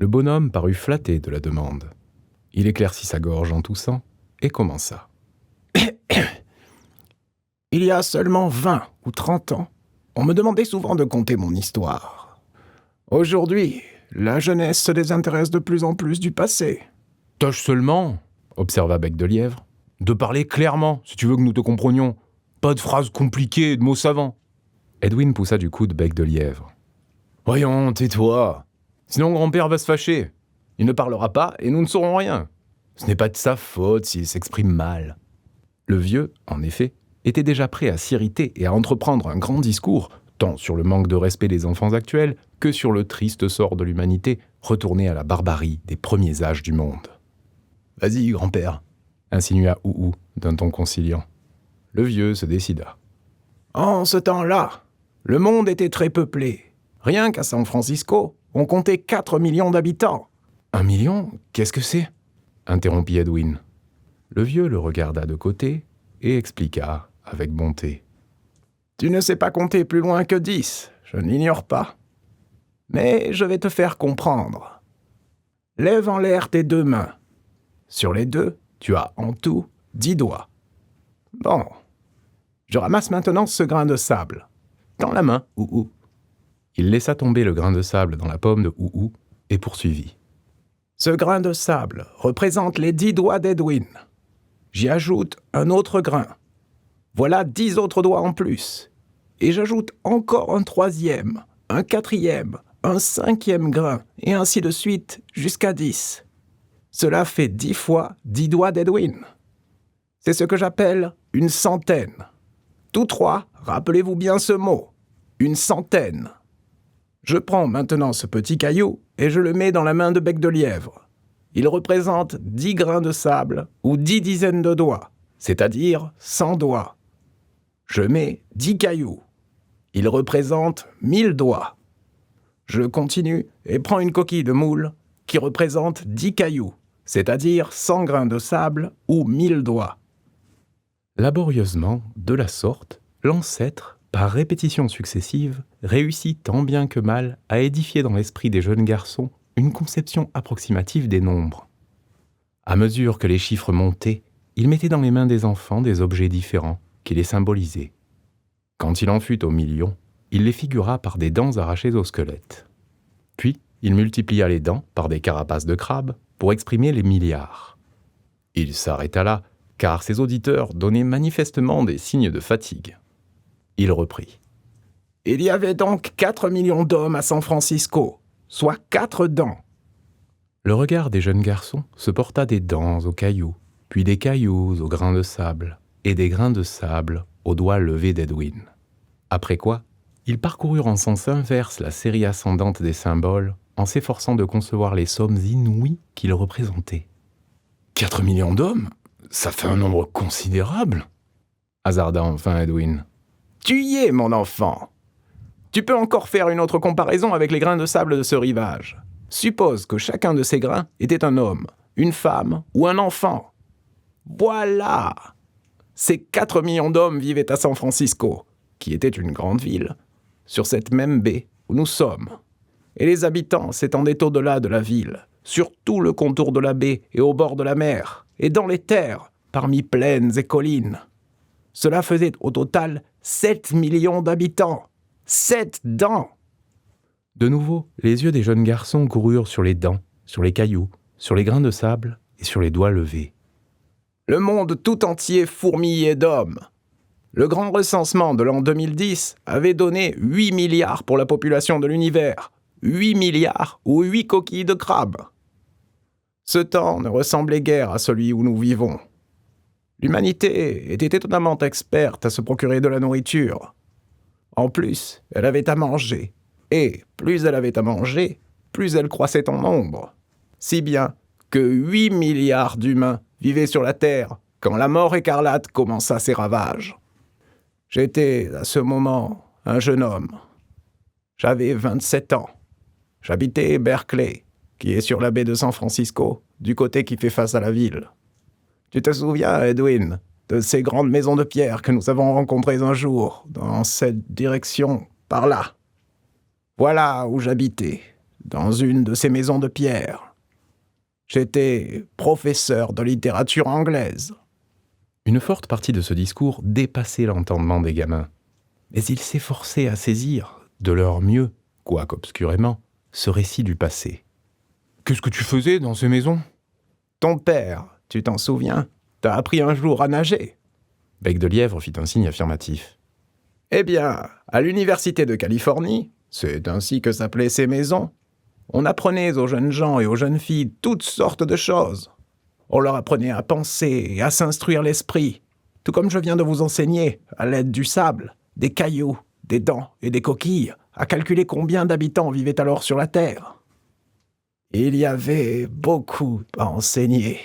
Le bonhomme parut flatté de la demande. Il éclaircit sa gorge en toussant et commença. Il y a seulement 20 ou 30 ans, on me demandait souvent de conter mon histoire. Aujourd'hui, la jeunesse se désintéresse de plus en plus du passé. Tâche seulement, observa Bec de Lièvre, de parler clairement, si tu veux que nous te comprenions. Pas de phrases compliquées et de mots savants. Edwin poussa du coude Bec de Lièvre. Voyons, tais-toi. Sinon grand-père va se fâcher. Il ne parlera pas et nous ne saurons rien. Ce n'est pas de sa faute s'il s'exprime mal. Le vieux, en effet, était déjà prêt à s'irriter et à entreprendre un grand discours, tant sur le manque de respect des enfants actuels que sur le triste sort de l'humanité retournée à la barbarie des premiers âges du monde. « Vas-y, grand-père », insinua Ouhou d'un ton conciliant. Le vieux se décida. En ce temps-là, le monde était très peuplé. Rien qu'à San Francisco, on comptait 4 millions d'habitants. 1 million ? Qu'est-ce que c'est ? Interrompit Edwin. Le vieux le regarda de côté et expliqua avec bonté. Tu ne sais pas compter plus loin que 10, je ne l'ignore pas. Mais je vais te faire comprendre. Lève en l'air tes 2 mains. Sur les 2, tu as en tout 10 doigts. Bon, je ramasse maintenant ce grain de sable. Dans la main, Ouhou. Il laissa tomber le grain de sable dans la paume de Ouhou et poursuivit. Ce grain de sable représente les 10 doigts d'Edwin. J'y ajoute un autre grain. Voilà 10 autres doigts en plus. Et j'ajoute encore un 3e, un 4e, un 5e grain, et ainsi de suite jusqu'à 10. Cela fait 10 fois 10 doigts d'Edwin. C'est ce que j'appelle une centaine. Tous 3, rappelez-vous bien ce mot. Une centaine. Je prends maintenant ce petit caillou et je le mets dans la main de Bec de Lièvre. Il représente 10 grains de sable ou 10 dizaines de doigts, c'est-à-dire 100 doigts. Je mets 10 cailloux. Il représente 1000 doigts. Je continue et prends une coquille de moule qui représente 10 cailloux, c'est-à-dire 100 grains de sable ou 1000 doigts. Laborieusement, de la sorte, l'ancêtre, par répétitions successives, réussit tant bien que mal à édifier dans l'esprit des jeunes garçons une conception approximative des nombres. À mesure que les chiffres montaient, il mettait dans les mains des enfants des objets différents qui les symbolisaient. Quand il en fut au million, il les figura par des dents arrachées au squelette. Puis, il multiplia les dents par des carapaces de crabe pour exprimer les milliards. Il s'arrêta là, car ses auditeurs donnaient manifestement des signes de fatigue. Il reprit. Il y avait donc 4 millions d'hommes à San Francisco, soit 4 dents. Le regard des jeunes garçons se porta des dents aux cailloux, puis des cailloux aux grains de sable, et des grains de sable aux doigts levés d'Edwin. Après quoi, ils parcoururent en sens inverse la série ascendante des symboles, en s'efforçant de concevoir les sommes inouïes qu'ils représentaient. 4 millions d'hommes ? Ça fait un nombre considérable, hasarda enfin Edwin. Tu y es, mon enfant. Tu peux encore faire une autre comparaison avec les grains de sable de ce rivage. Suppose que chacun de ces grains était un homme, une femme ou un enfant. Voilà. Ces 4 millions d'hommes vivaient à San Francisco, qui était une grande ville, sur cette même baie où nous sommes. Et les habitants s'étendaient au-delà de la ville, sur tout le contour de la baie et au bord de la mer, et dans les terres, parmi plaines et collines. Cela faisait au total 7 millions d'habitants. 7 dents. De nouveau, les yeux des jeunes garçons coururent sur les dents, sur les cailloux, sur les grains de sable et sur les doigts levés. Le monde tout entier fourmillait d'hommes. Le grand recensement de l'an 2010 avait donné 8 milliards pour la population de l'univers. 8 milliards ou 8 coquilles de crabe. Ce temps ne ressemblait guère à celui où nous vivons. L'humanité était étonnamment experte à se procurer de la nourriture. En plus, elle avait à manger. Et plus elle avait à manger, plus elle croissait en nombre. Si bien que 8 milliards d'humains vivaient sur la Terre quand la mort écarlate commença ses ravages. J'étais, à ce moment, un jeune homme. J'avais 27 ans. J'habitais Berkeley, qui est sur la baie de San Francisco, du côté qui fait face à la ville. Tu te souviens, Edwin, de ces grandes maisons de pierre que nous avons rencontrées un jour, dans cette direction, par là. Voilà où j'habitais, dans une de ces maisons de pierre. J'étais professeur de littérature anglaise. » Une forte partie de ce discours dépassait l'entendement des gamins, mais ils s'efforçaient à saisir, de leur mieux, quoique obscurément, ce récit du passé. « Qu'est-ce que tu faisais dans ces maisons ?»« Ton père, tu t'en souviens, t'a appris un jour à nager. » Bec de Lièvre fit un signe affirmatif. « Eh bien, à l'Université de Californie, c'est ainsi que s'appelaient ces maisons, on apprenait aux jeunes gens et aux jeunes filles toutes sortes de choses. On leur apprenait à penser et à s'instruire l'esprit, tout comme je viens de vous enseigner, à l'aide du sable, des cailloux, des dents et des coquilles, à calculer combien d'habitants vivaient alors sur la Terre. Il y avait beaucoup à enseigner.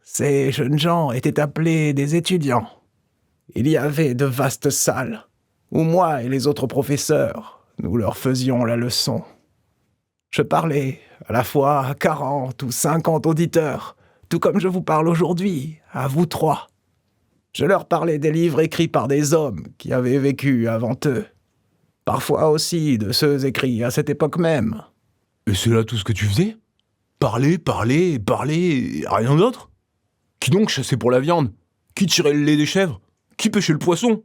Ces jeunes gens étaient appelés des étudiants. Il y avait de vastes salles, où moi et les autres professeurs, nous leur faisions la leçon. Je parlais à la fois à 40 ou 50 auditeurs, tout comme je vous parle aujourd'hui, à vous trois. Je leur parlais des livres écrits par des hommes qui avaient vécu avant eux. Parfois aussi de ceux écrits à cette époque même. « Et c'est là tout ce que tu faisais ? Parler, parler, parler, rien d'autre ? Qui donc chassait pour la viande ? Qui tirait le lait des chèvres ? Qui pêchait le poisson ? »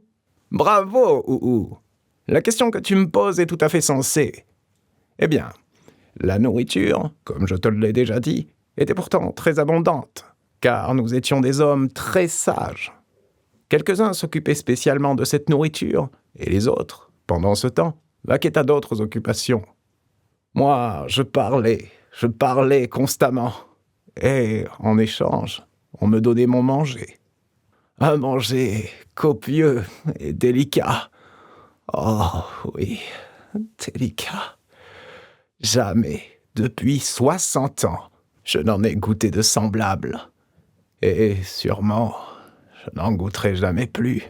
Bravo, Ouhou. La question que tu me poses est tout à fait sensée. Eh bien, la nourriture, comme je te l'ai déjà dit, était pourtant très abondante, car nous étions des hommes très sages. Quelques-uns s'occupaient spécialement de cette nourriture, et les autres, pendant ce temps, vaquaient à d'autres occupations. Moi, je parlais constamment, et en échange, on me donnait mon manger. Un manger copieux et délicat. Oh oui, délicat. Jamais, depuis 60 ans, je n'en ai goûté de semblable. Et sûrement, je n'en goûterai jamais plus.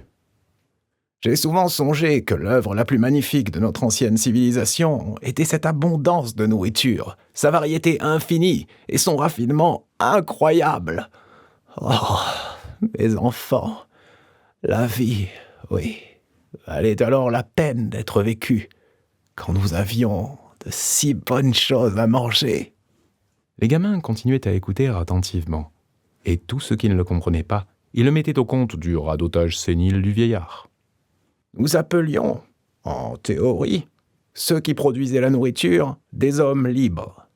J'ai souvent songé que l'œuvre la plus magnifique de notre ancienne civilisation était cette abondance de nourriture, sa variété infinie et son raffinement incroyable. Oh, mes enfants, la vie, oui, valait alors la peine d'être vécue, quand nous avions de si bonnes choses à manger. » Les gamins continuaient à écouter attentivement, et tout ce qui ne le comprenait pas, ils le mettaient au compte du radotage sénile du vieillard. Nous appelions, en théorie, ceux qui produisaient la nourriture des hommes libres.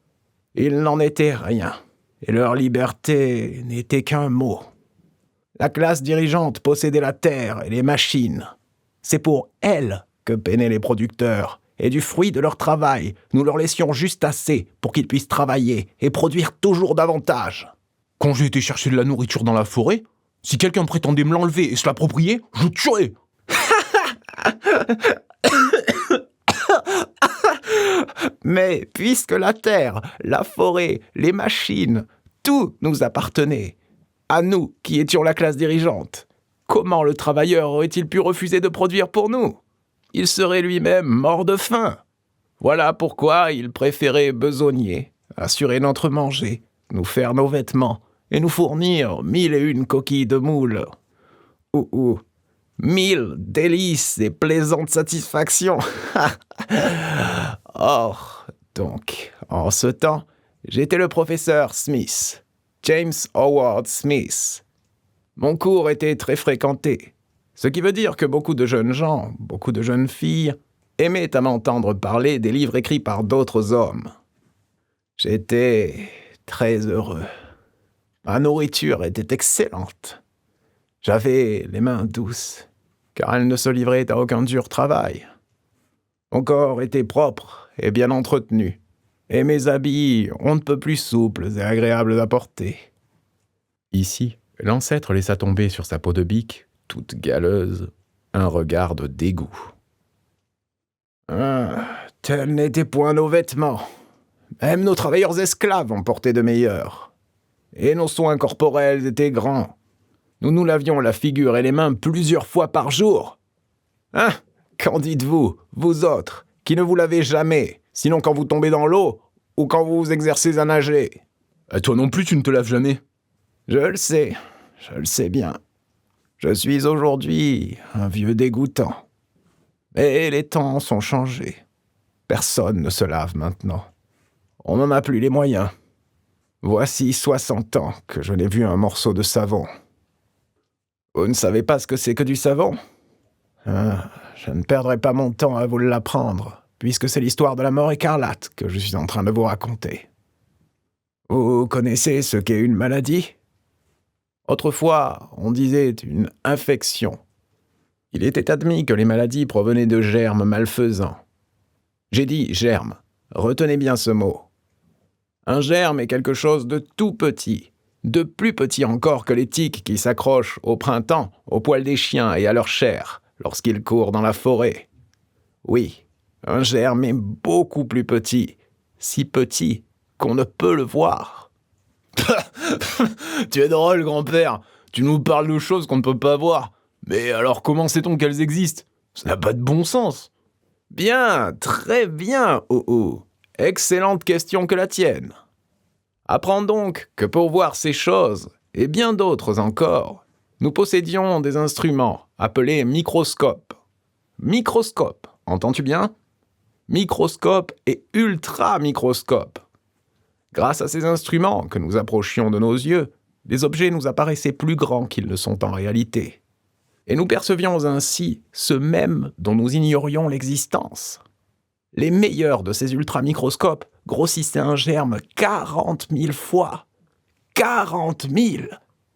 Il n'en était rien, et leur liberté n'était qu'un mot. La classe dirigeante possédait la terre et les machines. C'est pour elle que peinaient les producteurs, et du fruit de leur travail, nous leur laissions juste assez pour qu'ils puissent travailler et produire toujours davantage. Quand j'ai été chercher de la nourriture dans la forêt, si quelqu'un prétendait me l'enlever et se l'approprier, je tuerais. Mais puisque la terre, la forêt, les machines, tout nous appartenait, à nous qui étions la classe dirigeante, comment le travailleur aurait-il pu refuser de produire pour nous ? Il serait lui-même mort de faim. Voilà pourquoi il préférait besogner, assurer notre manger, nous faire nos vêtements et nous fournir 1001 coquilles de moule. Ou 1000 délices et plaisantes satisfactions. Or, donc, en ce temps, j'étais le professeur Smith, James Howard Smith. Mon cours était très fréquenté, ce qui veut dire que beaucoup de jeunes gens, beaucoup de jeunes filles, aimaient à m'entendre parler des livres écrits par d'autres hommes. J'étais très heureux. Ma nourriture était excellente. J'avais les mains douces, car elles ne se livraient à aucun dur travail. Mon corps était propre et bien entretenu, et mes habits on ne peut plus souples et agréables à porter. Ici, l'ancêtre laissa tomber sur sa peau de bique, toute galeuse, un regard de dégoût. Tels n'étaient point nos vêtements. Même nos travailleurs esclaves en portaient de meilleurs. Et nos soins corporels étaient grands. Nous nous lavions la figure et les mains plusieurs fois par jour. Qu'en dites-vous, vous autres, qui ne vous lavez jamais, sinon quand vous tombez dans l'eau ou quand vous vous exercez à nager ? Toi non plus, tu ne te laves jamais. Je le sais bien. Je suis aujourd'hui un vieux dégoûtant. Mais les temps sont changés. Personne ne se lave maintenant. On n'en a plus les moyens. Voici 60 ans que je n'ai vu un morceau de savon. Vous ne savez pas ce que c'est que du savon ? Je ne perdrai pas mon temps à vous l'apprendre, puisque c'est l'histoire de la mort écarlate que je suis en train de vous raconter. Vous connaissez ce qu'est une maladie ? Autrefois, on disait une infection. Il était admis que les maladies provenaient de germes malfaisants. J'ai dit germe, retenez bien ce mot. Un germe est quelque chose de tout petit, de plus petit encore que les tiques qui s'accrochent au printemps aux poils des chiens et à leur chair lorsqu'ils courent dans la forêt. Oui, un germe est beaucoup plus petit, si petit qu'on ne peut le voir. Tu es drôle, grand-père. Tu nous parles de choses qu'on ne peut pas voir. Mais alors comment sait-on qu'elles existent ? Ça n'a pas de bon sens. Bien, très bien, Oho. Excellente question que la tienne. Apprends donc que pour voir ces choses, et bien d'autres encore, nous possédions des instruments appelés microscopes. Microscope, entends-tu bien ? Microscope et ultra-microscope. Grâce à ces instruments que nous approchions de nos yeux, les objets nous apparaissaient plus grands qu'ils ne sont en réalité. Et nous percevions ainsi ce même dont nous ignorions l'existence. Les meilleurs de ces ultramicroscopes grossissaient un germe 40 000 fois. 40 000,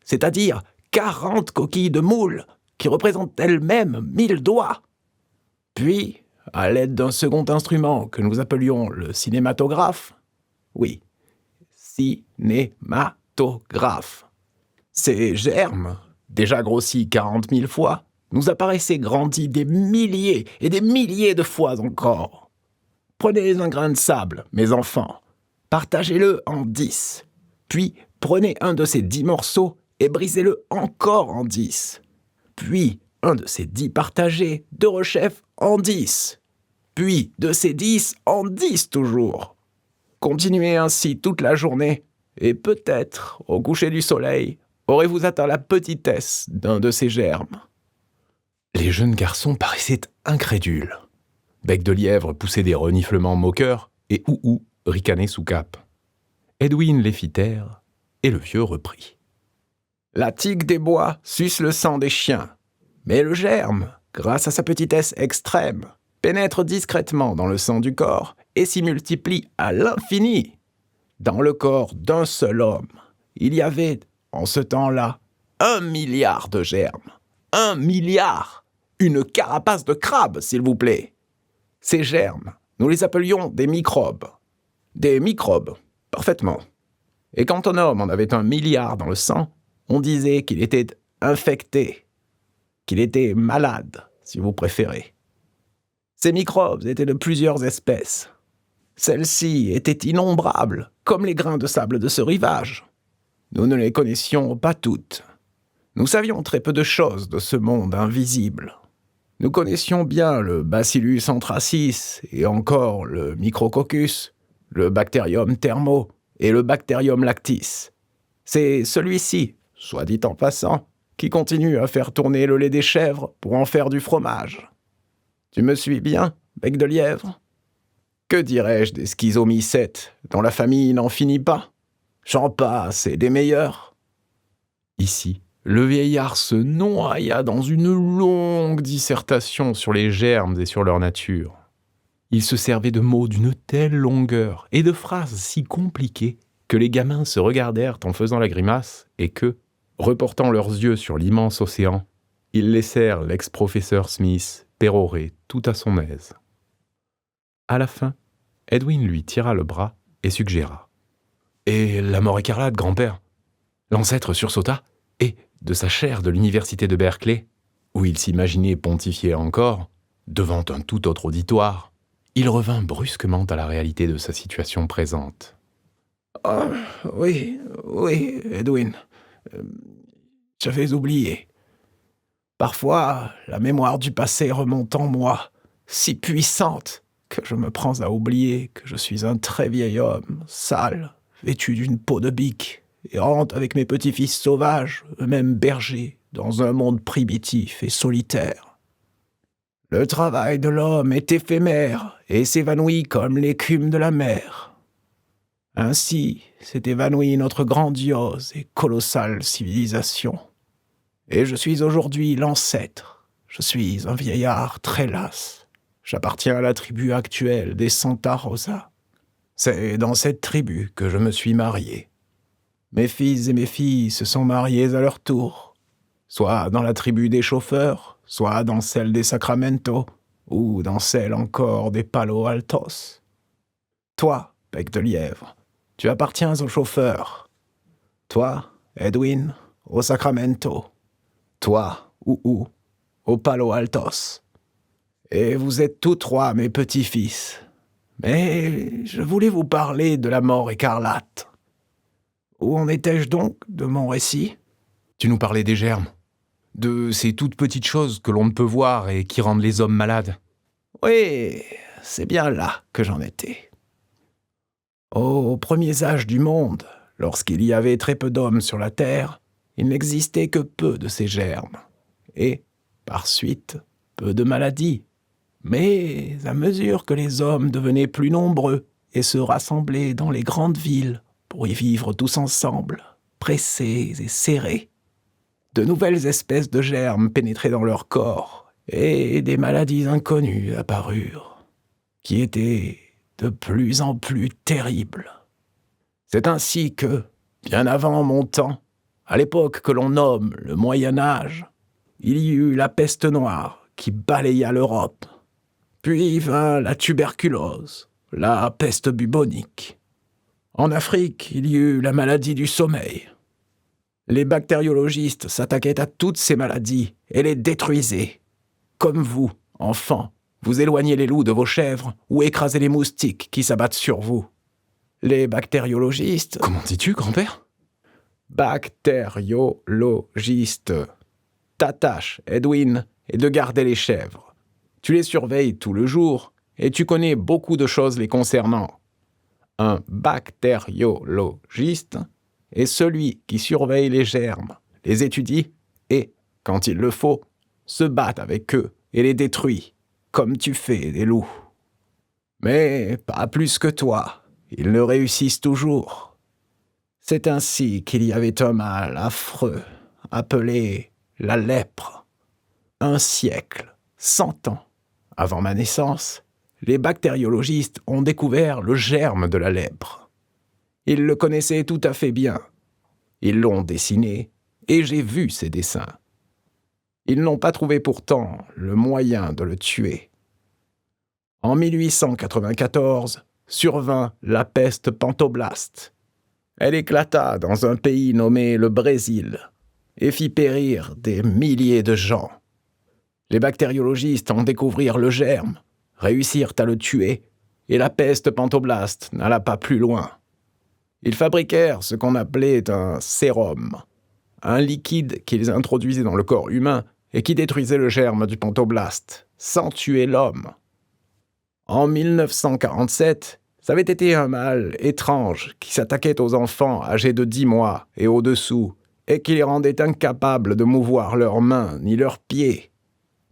c'est-à-dire 40 coquilles de moule, qui représentent elles-mêmes 1000 doigts. Puis, à l'aide d'un second instrument que nous appelions le cinématographe, oui, cinématographe, ces germes, déjà grossis 40 000 fois, nous apparaissaient grandis des milliers et des milliers de fois encore. Prenez un grain de sable, mes enfants, partagez-le en 10, puis prenez un de ces 10 morceaux et brisez-le encore en 10, puis un de ces 10 partagés de rechef en 10, puis de ces 10 en 10 toujours. Continuez ainsi toute la journée, et peut-être, au coucher du soleil, aurez-vous atteint la petitesse d'un de ces germes. Les jeunes garçons paraissaient incrédules. Bec de Lièvre poussait des reniflements moqueurs et Ouhou ricanait sous cape. Edwin les fit taire et le vieux reprit. La tique des bois suce le sang des chiens, mais le germe, grâce à sa petitesse extrême, pénètre discrètement dans le sang du corps et s'y multiplie à l'infini. Dans le corps d'un seul homme, il y avait, en ce temps-là, 1 milliard de germes. 1 milliard! Une carapace de crabe, s'il vous plaît. Ces germes, nous les appelions des microbes. Des microbes, parfaitement. Et quand un homme en avait 1 milliard dans le sang, on disait qu'il était infecté, qu'il était malade, si vous préférez. Ces microbes étaient de plusieurs espèces. Celles-ci étaient innombrables, comme les grains de sable de ce rivage. Nous ne les connaissions pas toutes. Nous savions très peu de choses de ce monde invisible. Nous connaissions bien le Bacillus anthracis et encore le Micrococcus, le Bacterium thermo et le Bacterium lactis. C'est celui-ci, soit dit en passant, qui continue à faire tourner le lait des chèvres pour en faire du fromage. Tu me suis bien, Bec de Lièvre ? Que dirais-je des schizomycètes, dont la famille n'en finit pas ? J'en passe, et des meilleurs. Ici, le vieillard se noya dans une longue dissertation sur les germes et sur leur nature. Il se servait de mots d'une telle longueur et de phrases si compliquées que les gamins se regardèrent en faisant la grimace et que, reportant leurs yeux sur l'immense océan, ils laissèrent l'ex-professeur Smith pérorer tout à son aise. À la fin, Edwin lui tira le bras et suggéra. « Et la mort écarlate, grand-père ?» L'ancêtre sursauta et, de sa chaire de l'université de Berkeley, où il s'imaginait pontifier encore, devant un tout autre auditoire, il revint brusquement à la réalité de sa situation présente. « Oh, oui, Edwin. J'avais oublié. Parfois, la mémoire du passé remonte en moi, si puissante que je me prends à oublier que je suis un très vieil homme, sale, vêtu d'une peau de bique, errant avec mes petits-fils sauvages, eux-mêmes bergers, dans un monde primitif et solitaire. Le travail de l'homme est éphémère et s'évanouit comme l'écume de la mer. Ainsi s'est évanouie notre grandiose et colossale civilisation. Et je suis aujourd'hui l'ancêtre. Je suis un vieillard très las. J'appartiens à la tribu actuelle des Santa Rosa. C'est dans cette tribu que je me suis marié. Mes fils et mes filles se sont mariés à leur tour, soit dans la tribu des chauffeurs, soit dans celle des Sacramento, ou dans celle encore des Palo Altos. Toi, bec de lièvre, tu appartiens aux chauffeurs. Toi, Edwin, au Sacramento. Toi, au Palo Altos. Et vous êtes tous trois mes petits-fils. Mais je voulais vous parler de la mort écarlate. Où en étais-je donc de mon récit ? Tu nous parlais des germes, de ces toutes petites choses que l'on ne peut voir et qui rendent les hommes malades. Oui, c'est bien là que j'en étais. Aux premiers âges du monde, lorsqu'il y avait très peu d'hommes sur la Terre, il n'existait que peu de ces germes, et, par suite, peu de maladies. Mais à mesure que les hommes devenaient plus nombreux et se rassemblaient dans les grandes villes pour y vivre tous ensemble, pressés et serrés, de nouvelles espèces de germes pénétraient dans leur corps et des maladies inconnues apparurent, qui étaient de plus en plus terribles. C'est ainsi que, bien avant mon temps, à l'époque que l'on nomme le Moyen Âge, il y eut la peste noire qui balaya l'Europe. Puis vint la tuberculose, la peste bubonique. En Afrique, il y eut la maladie du sommeil. Les bactériologistes s'attaquaient à toutes ces maladies et les détruisaient. Comme vous, enfants, vous éloignez les loups de vos chèvres ou écrasez les moustiques qui s'abattent sur vous. Les bactériologistes... Comment dis-tu, grand-père ? Bactériologistes. Ta tâche, Edwin, est de garder les chèvres. Tu les surveilles tout le jour et tu connais beaucoup de choses les concernant. Un bactériologiste est celui qui surveille les germes, les étudie et, quand il le faut, se bat avec eux et les détruit, comme tu fais des loups. Mais pas plus que toi, ils ne réussissent toujours. C'est ainsi qu'il y avait un mal affreux, appelé la lèpre. Un siècle, 100 ans, avant ma naissance, les bactériologistes ont découvert le germe de la lèpre. Ils le connaissaient tout à fait bien. Ils l'ont dessiné et j'ai vu ces dessins. Ils n'ont pas trouvé pourtant le moyen de le tuer. En 1894, survint la peste pantoblaste. Elle éclata dans un pays nommé le Brésil et fit périr des milliers de gens. Les bactériologistes en découvrirent le germe, réussirent à le tuer, et la peste pantoblaste n'alla pas plus loin. Ils fabriquèrent ce qu'on appelait un sérum, un liquide qu'ils introduisaient dans le corps humain et qui détruisait le germe du pantoblaste, sans tuer l'homme. En 1947, ça avait été un mal étrange qui s'attaquait aux enfants âgés de 10 mois et au-dessous, et qui les rendait incapables de mouvoir leurs mains ni leurs pieds,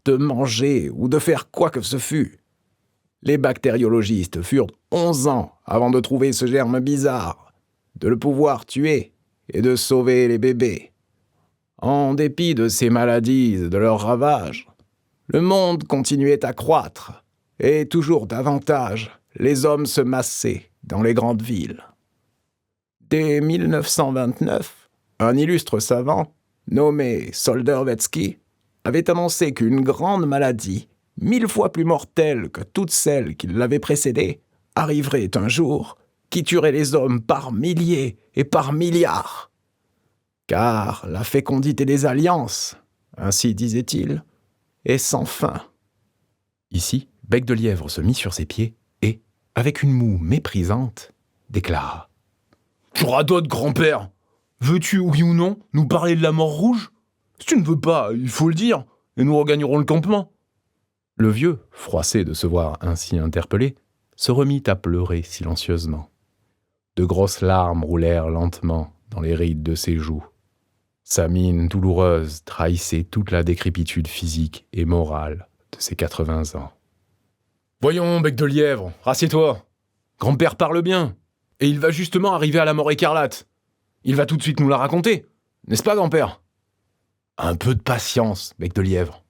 de manger ou de faire quoi que ce fût. Les bactériologistes furent 11 ans avant de trouver ce germe bizarre, de le pouvoir tuer et de sauver les bébés. En dépit de ces maladies et de leurs ravages, le monde continuait à croître, et toujours davantage, les hommes se massaient dans les grandes villes. Dès 1929, un illustre savant, nommé Solderwetsky, avait annoncé qu'une grande maladie, 1000 fois plus mortelle que toutes celles qui l'avaient précédée, arriverait un jour qui tuerait les hommes par milliers et par milliards. Car la fécondité des alliances, ainsi disait-il, est sans fin. Ici, Bec de Lièvre se mit sur ses pieds et, avec une moue méprisante, déclara : « Tu radotes, grand-père. Veux-tu, oui ou non, nous parler de la mort rouge ? Si tu ne veux pas, il faut le dire, et nous regagnerons le campement. » Le vieux, froissé de se voir ainsi interpellé, se remit à pleurer silencieusement. De grosses larmes roulèrent lentement dans les rides de ses joues. Sa mine douloureuse trahissait toute la décrépitude physique et morale de ses 80 ans. « Voyons, Bec de Lièvre, rassieds-toi. Grand-père parle bien. Et il va justement arriver à la mort écarlate. Il va tout de suite nous la raconter. N'est-ce pas, grand-père ? Un peu de patience, bec de lièvre.